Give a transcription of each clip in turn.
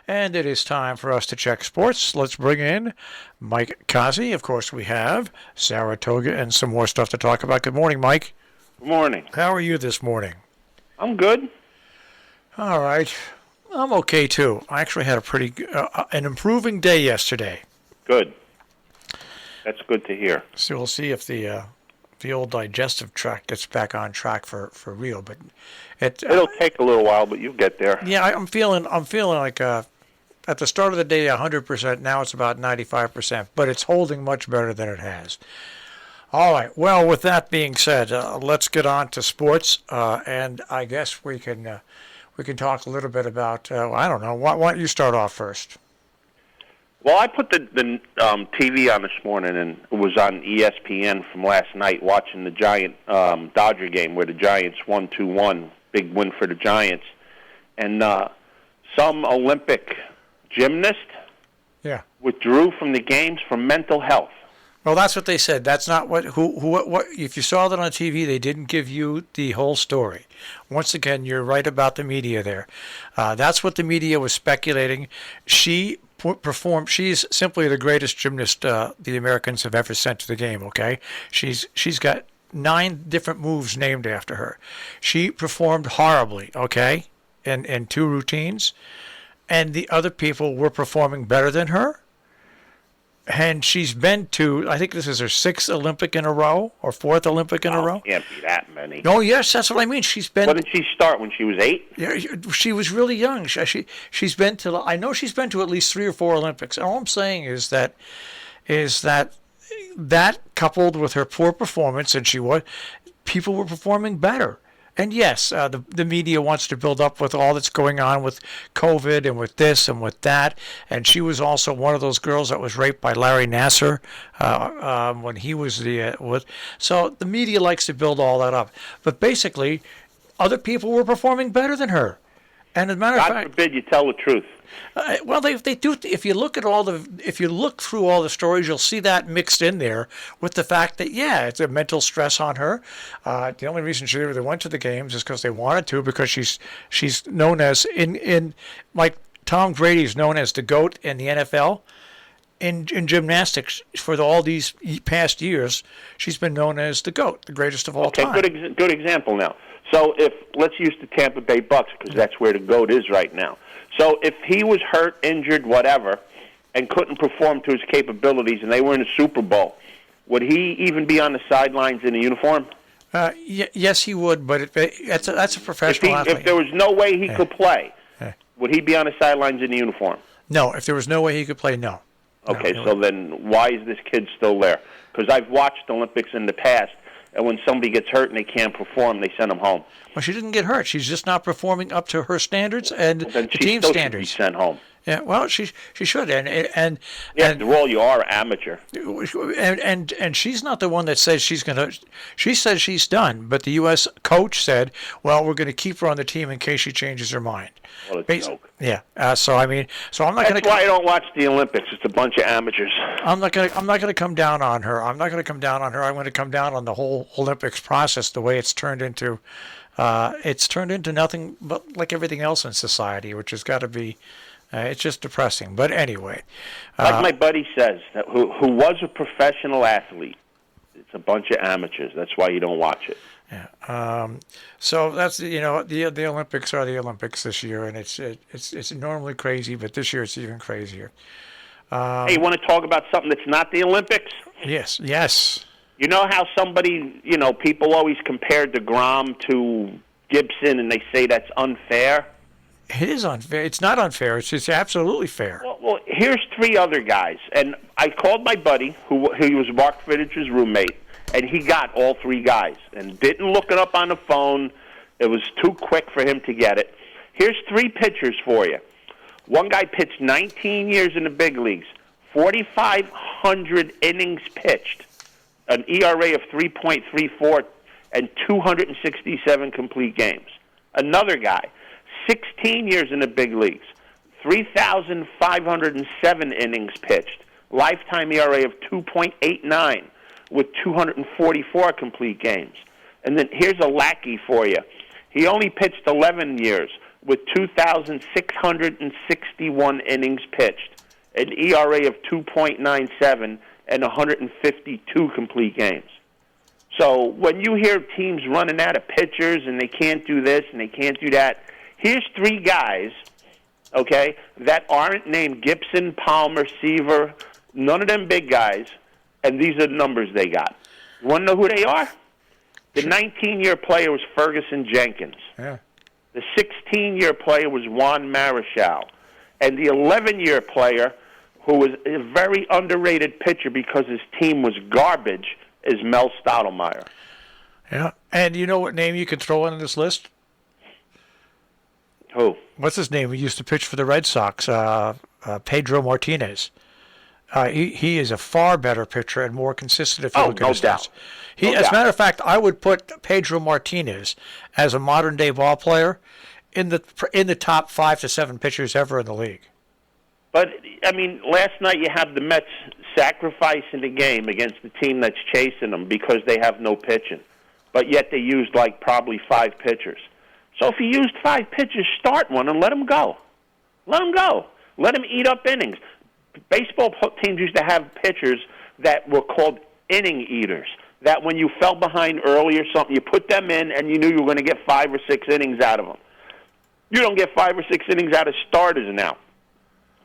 And it is time for us to check sports. Let's bring in Mike Cozzi. Of course, we have Saratoga and some more stuff to talk about. Good morning, Mike. Good morning. How are you this morning? I'm good. All right. I'm okay, too. I actually had a pretty an improving day yesterday. Good. That's good to hear. So we'll see if the old digestive tract gets back on track for real. But it'll take a little while, but you'll get there. Yeah, I'm feeling like at the start of the day 100%. Now it's about 95%, but it's holding much better than it has. All right. Well, with that being said, let's get on to sports, and I guess we can talk a little bit about. I don't know. Why don't you start off first? Well, I put the TV on this morning, and it was on ESPN from last night, watching the Giant Dodger game where the Giants won 2-1, big win for the Giants, and some Olympic gymnast withdrew from the games for mental health. Well, that's what they said. That's not what. If you saw that on TV, they didn't give you the whole story. Once again, you're right about the media there. That's what the media was speculating. She performed. She's simply the greatest gymnast the Americans have ever sent to the game. Okay, she's got 9 different moves named after her. She performed horribly. Okay, in 2 routines, and the other people were performing better than her. And she's been to, I think this is her 6th Olympic in a row, or 4th Olympic in a row. Can't be that many. Oh, yes, that's what I mean. She's been. When did she start? When she was 8? Yeah, she was really young. She's been to. I know she's been to at least 3 or 4 Olympics. And all I'm saying is that coupled with her poor performance, and people were performing better. And yes, the media wants to build up with all that's going on with COVID and with this and with that. And she was also one of those girls that was raped by Larry Nassar when he was So the media likes to build all that up. But basically, other people were performing better than her. And as a matter of fact, God forbid you tell the truth. Well, they do. If you look through all the stories, you'll see that mixed in there with the fact that it's a mental stress on her. The only reason she really went to the games is because they wanted to, because she's known as in like Tom Brady's known as the GOAT in the NFL. In gymnastics, for all these past years, she's been known as the GOAT, the greatest of all time. Okay, good example now. So let's use the Tampa Bay Bucks, because that's where the GOAT is right now. So if he was hurt, injured, whatever, and couldn't perform to his capabilities, and they were in the Super Bowl, would he even be on the sidelines in a uniform? Yes, he would, but that's a professional athlete. If there was no way he could play, would he be on the sidelines in the uniform? No, if there was no way he could play, no. Okay, so then why is this kid still there? Because I've watched Olympics in the past, and when somebody gets hurt and they can't perform, they send them home. Well, she didn't get hurt. She's just not performing up to her standards and the team standards. Should be sent home. Yeah, well, she should, and after all, you are amateur. And she's not the one that says she's gonna. She says she's done, but the U.S. coach said, "Well, we're going to keep her on the team in case she changes her mind." Well, it's a joke. Yeah. So I'm not going to. That's why I don't watch the Olympics. It's a bunch of amateurs. I'm not going to come down on her. I'm going to come down on the whole Olympics process, the way it's turned into. It's turned into nothing but like everything else in society, which has got to be. It's just depressing. But anyway. Like my buddy says, who was a professional athlete, it's a bunch of amateurs. That's why you don't watch it. Yeah. So that's the Olympics are the Olympics this year, and it's normally crazy, but this year it's even crazier. Hey, you want to talk about something that's not the Olympics? Yes. You know how people always compared the Grom to Gibson, and they say that's unfair? It is unfair. It's not unfair. It's absolutely fair. Well, here's 3 other guys, and I called my buddy, who was Mark Fittich's roommate, and he got all 3 guys and didn't look it up on the phone. It was too quick for him to get it. Here's 3 pitchers for you. One guy pitched 19 years in the big leagues, 4,500 innings pitched, an ERA of 3.34, and 267 complete games. Another guy, 16 years in the big leagues, 3,507 innings pitched, lifetime ERA of 2.89 with 244 complete games. And then here's a lackey for you. He only pitched 11 years, with 2,661 innings pitched, an ERA of 2.97, and 152 complete games. So when you hear teams running out of pitchers and they can't do this and they can't do that, here's three guys, okay, that aren't named Gibson, Palmer, Seaver, none of them big guys, and these are the numbers they got. You want to know who they are? The 19-year player was Ferguson Jenkins. Yeah. The 16-year player was Juan Marichal. And the 11-year player, who was a very underrated pitcher because his team was garbage, is Mel Stottlemyre. Yeah. And you know what name you can throw in this list? Who? What's his name? He used to pitch for the Red Sox, Pedro Martinez. He is a far better pitcher and more consistent if you look at his stats. As a matter of fact, I would put Pedro Martinez as a modern-day ball player in the top 5 to 7 pitchers ever in the league. But, I mean, last night you have the Mets sacrificing the game against the team that's chasing them because they have no pitching. But yet they used, probably 5 pitchers. So if you used 5 pitchers, start one and let them go. Let them go. Let them eat up innings. Baseball teams used to have pitchers that were called inning eaters, that when you fell behind early or something, you put them in and you knew you were going to get 5 or 6 innings out of them. You don't get 5 or 6 innings out of starters now.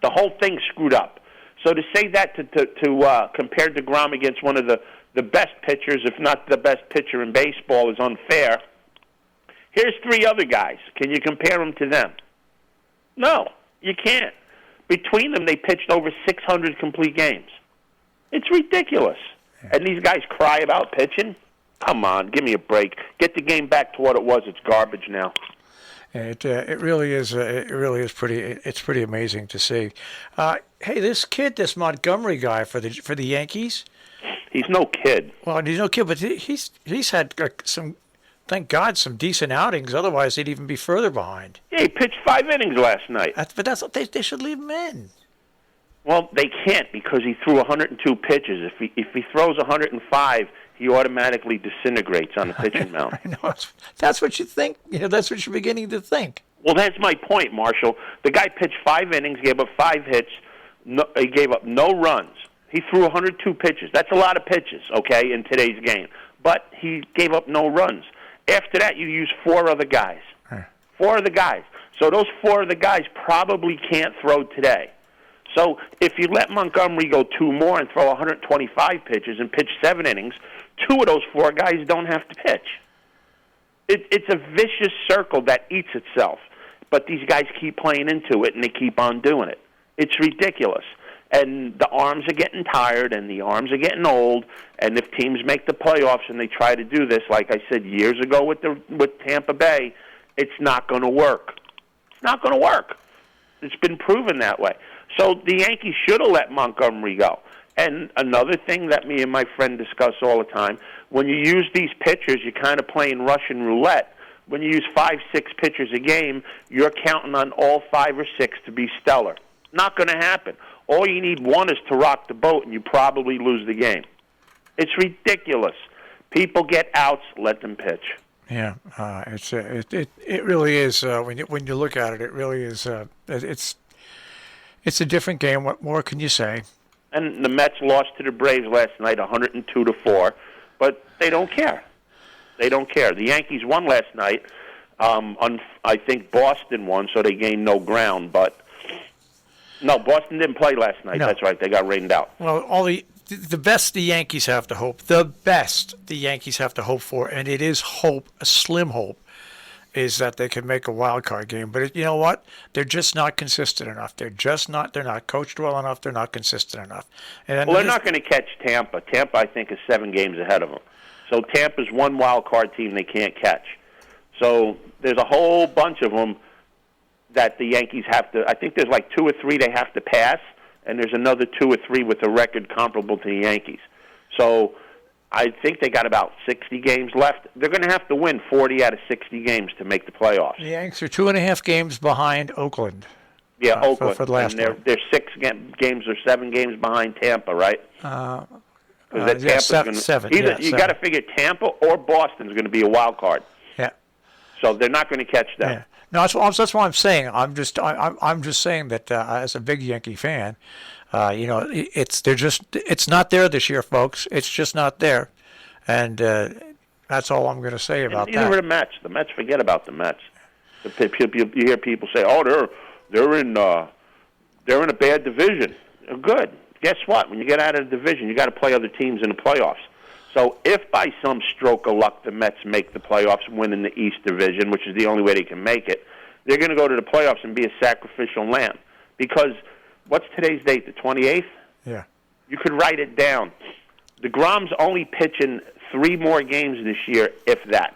The whole thing's screwed up. So to say that to compare to Grom against one of the best pitchers, if not the best pitcher in baseball, is unfair. Here's 3 other guys. Can you compare them to them? No, you can't. Between them, they pitched over 600 complete games. It's ridiculous. And these guys cry about pitching? Come on, give me a break. Get the game back to what it was. It's garbage now. It really is. It really is pretty. It's pretty amazing to see. Hey, this Montgomery guy for the Yankees. He's no kid. Well, he's no kid, but he's had some. Thank God, some decent outings. Otherwise, they'd even be further behind. Yeah, he pitched 5 innings last night. But that's what they should leave him in. Well, they can't because he threw 102 pitches. If he throws 105, he automatically disintegrates on the pitching mound. I know. That's what you think. That's what you're beginning to think. Well, that's my point, Marshall. The guy pitched 5 innings, gave up 5 hits. He gave up no runs. He threw 102 pitches. That's a lot of pitches, okay, in today's game. But he gave up no runs. After that, you use 4 other guys. 4 other guys. So those 4 other guys probably can't throw today. So if you let Montgomery go 2 more and throw 125 pitches and pitch 7 innings, 2 of those 4 guys don't have to pitch. It's a vicious circle that eats itself. But these guys keep playing into it, and they keep on doing it. It's ridiculous. And the arms are getting tired, and the arms are getting old. And if teams make the playoffs and they try to do this, like I said years ago with Tampa Bay, it's not going to work. It's not going to work. It's been proven that way. So the Yankees should have let Montgomery go. And another thing that me and my friend discuss all the time, when you use these pitchers, you're kind of playing Russian roulette. When you use 5, 6 pitchers a game, you're counting on all 5 or 6 to be stellar. Not going to happen. All you need 1 is to rock the boat, and you probably lose the game. It's ridiculous. People get outs, let them pitch. Yeah, it really is. When you look at it, it really is. It's a different game. What more can you say? And the Mets lost to the Braves last night, 102-4, but they don't care. They don't care. The Yankees won last night. I think Boston won, so they gained no ground. But no, Boston didn't play last night. No. That's right. They got rained out. Well, all the best the Yankees have to hope. The best the Yankees have to hope for, and it is hope, a slim hope, is that they can make a wild card game. But you know what? They're just not consistent enough. They're not coached well enough. They're not consistent enough. And well, they're not going to catch Tampa. Tampa, I think, is 7 games ahead of them. So Tampa's one wild card team they can't catch. So there's a whole bunch of them that the Yankees have to, I think there's like 2 or 3 they have to pass, and there's another 2 or 3 with a record comparable to the Yankees. So I think they got about 60 games left. They're going to have to win 40 out of 60 games to make the playoffs. The Yankees are 2.5 games behind Oakland. Yeah, Oakland. For the last and they're 6 games or 7 games behind Tampa, right? Seven. You got to figure Tampa or Boston's going to be a wild card. Yeah. So they're not going to catch them. Yeah. No, that's what I'm saying. I'm just saying that as a big Yankee fan, it's not there this year, folks. It's just not there, and that's all I'm going to say about and neither that. are the Mets. The Mets, forget about the Mets. You hear people say, "Oh, they're in a bad division." Good. Guess what? When you get out of the division, you got to play other teams in the playoffs. So if by some stroke of luck the Mets make the playoffs, win in the East Division, which is the only way they can make it, they're going to go to the playoffs and be a sacrificial lamb. Because what's today's date? The 28th? Yeah. You could write it down. The Grom's only pitching 3 more games this year, if that.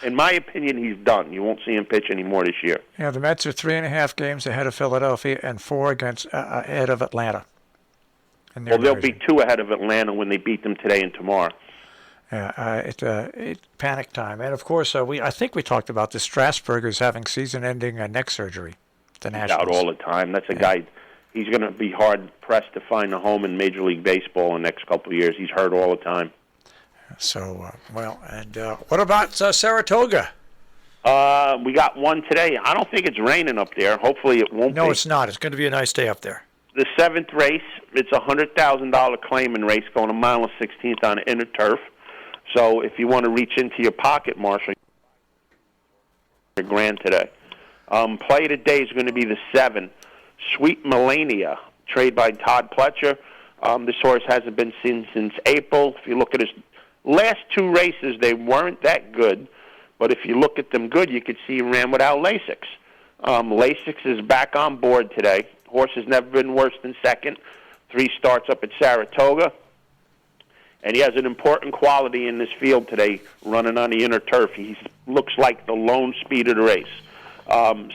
In my opinion, he's done. You won't see him pitch anymore this year. Yeah, the Mets are 3.5 games ahead of Philadelphia and 4 ahead of Atlanta. Well, they'll be 2 ahead of Atlanta when they beat them today and tomorrow. It's panic time. And, of course, I think we talked about this. Strasburg is having season-ending neck surgery. The Nationals. Out all the time. That's a guy, he's going to be hard-pressed to find a home in Major League Baseball in the next couple of years. He's hurt all the time. So, what about Saratoga? We got one today. I don't think it's raining up there. Hopefully it won't be. No, it's not. It's going to be a nice day up there. The 7th race, it's a $100,000 claiming race going a mile and 16th on inner turf. So if you want to reach into your pocket, Marshall, your grand today. Play today is going to be the 7, Sweet Melania, trained by Todd Pletcher. This horse hasn't been seen since April. If you look at his last 2 races, they weren't that good. But if you look at them good, you could see he ran without Lasix. Lasix is back on board today. Horse has never been worse than second. 3 starts up at Saratoga. And he has an important quality in this field today, running on the inner turf. He looks like the lone speed of the race.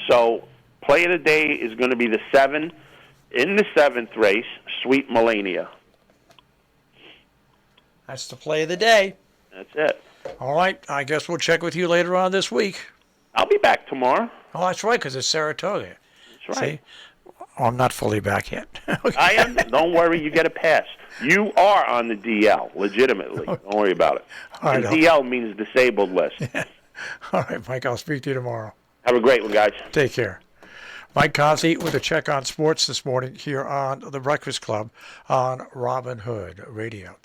So play of the day is going to be the 7 in the 7th race, Sweet Melania. That's the play of the day. That's it. All right. I guess we'll check with you later on this week. I'll be back tomorrow. Oh, that's right, because it's Saratoga. That's right. See? Oh, I'm not fully back yet. Okay. I am. Don't worry, you get a pass. You are on the DL, legitimately. Don't worry about it. All right, and DL means disabled list. Yeah. All right, Mike, I'll speak to you tomorrow. Have a great one, guys. Take care. Mike Cozzi with a check on sports this morning here on The Breakfast Club on Robin Hood Radio.